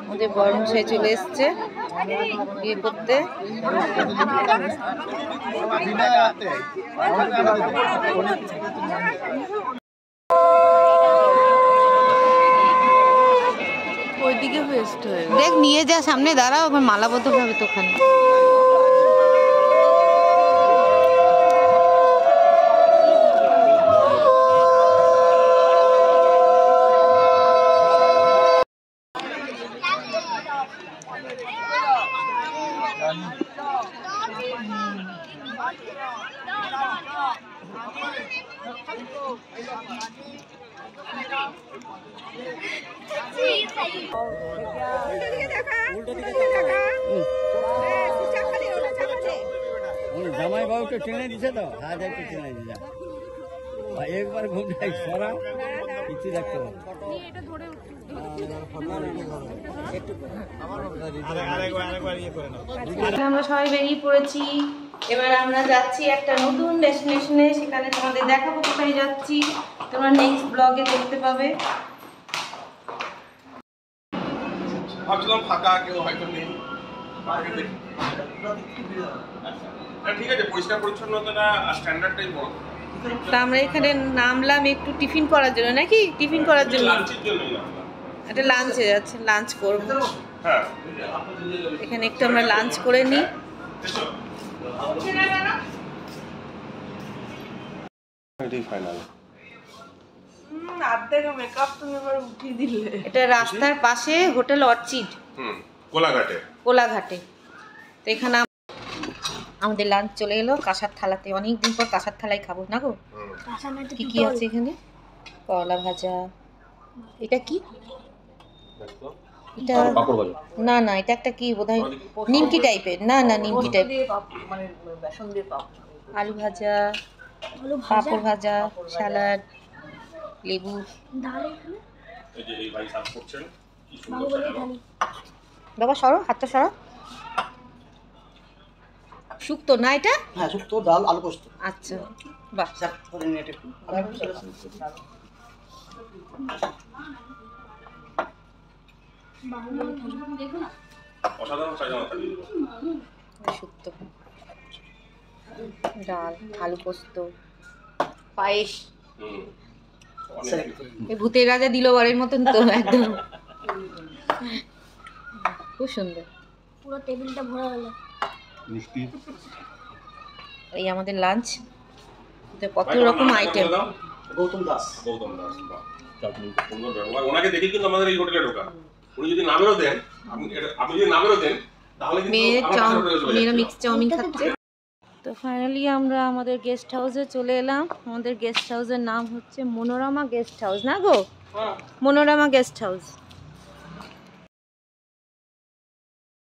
আমাদের বরমশাই চলে এসছে বিয়ে করতে। ওইদিকে ওয়েস্ট হয়ে দেখ, নিয়ে যা, সামনে দাঁড়াও, ওখানে মালাবদ্ধ হবে তো ওখানে। জামাই বাবু তো টেনে দিছে তো, হাত একটু টেনে দিছে, একবার ঘুমটাই সরা কিছু দেখতে পাবো। আমরা সবাই বেরিয়ে পড়েছি, এবার আমরা যাচ্ছি একটা নতুন ডেস্টিনেশনে, সেখানে তোমাদের দেখাবো কোথায় যাচ্ছি, তোমরা নেক্সট ব্লগে দেখতে পাবে। ভাবছিলাম ফাঁকা কেউ হয়তো নেই, ঠিক আছে, পরিষ্কার পরিচ্ছন্নতা স্ট্যান্ডার্ডটাই বড়। তা আমরা এখানে নামলাম একটু টিফিন করার জন্য, নাকি টিফিন করার জন্য, একটা লাঞ্চে যাচ্ছে, লাঞ্চ করবো। হ্যাঁ, এখানে একটু আমরা লাঞ্চ করে নিই। এটা রাস্তার পাশে হোটেল অর্চিড, কোলাঘাটে। তো এখানে আমাদের লাঞ্চ চলে এলো কাঁসার থালাতে, অনেকদিন পর কাঁসার থালায় খাবো না গো। কি কি আছে এখানে? করলা ভাজা, এটা কি? এটা না না, এটা একটা কি বোধহয় নিমকি টাইপের, না না নিমকি টাইপ। আলু ভাজা, পাঁপড় ভাজা, স্যালাড, লেবু। বাবা সরো, হাতটা সরো। শুক্তো না এটা? হ্যাঁ, শুক্তো, ডাল, আলু পোস্ত। আচ্ছা, বাহ। শুক্তো, ডাল, আলু পোস্ত, পায়েস। এই ভূতের রাজা দিল বারের মতন তো একদম, খুব সুন্দর। পুরো টেবিলটা ভরা হলো মিষ্টি। এই আমাদের লাঞ্চ, কত রকম আইটেম। গৌতম দাস। ওনাকে দেখে কিন্তু আমাদের এই হোটেলে ঢোকা। উনি যদি নামেরও দেন, আপনি যদি নামেরও দেন, তাহলে মেয়েরা মিক্স চাউমিন খাচ্ছে। তো ফাইনালি আমরা আমাদের গেস্ট হাউসে চলে এলাম। আমাদের গেস্ট হাউসের নাম হচ্ছে মনোরমা গেস্ট হাউস, না গো? Manorama guest house.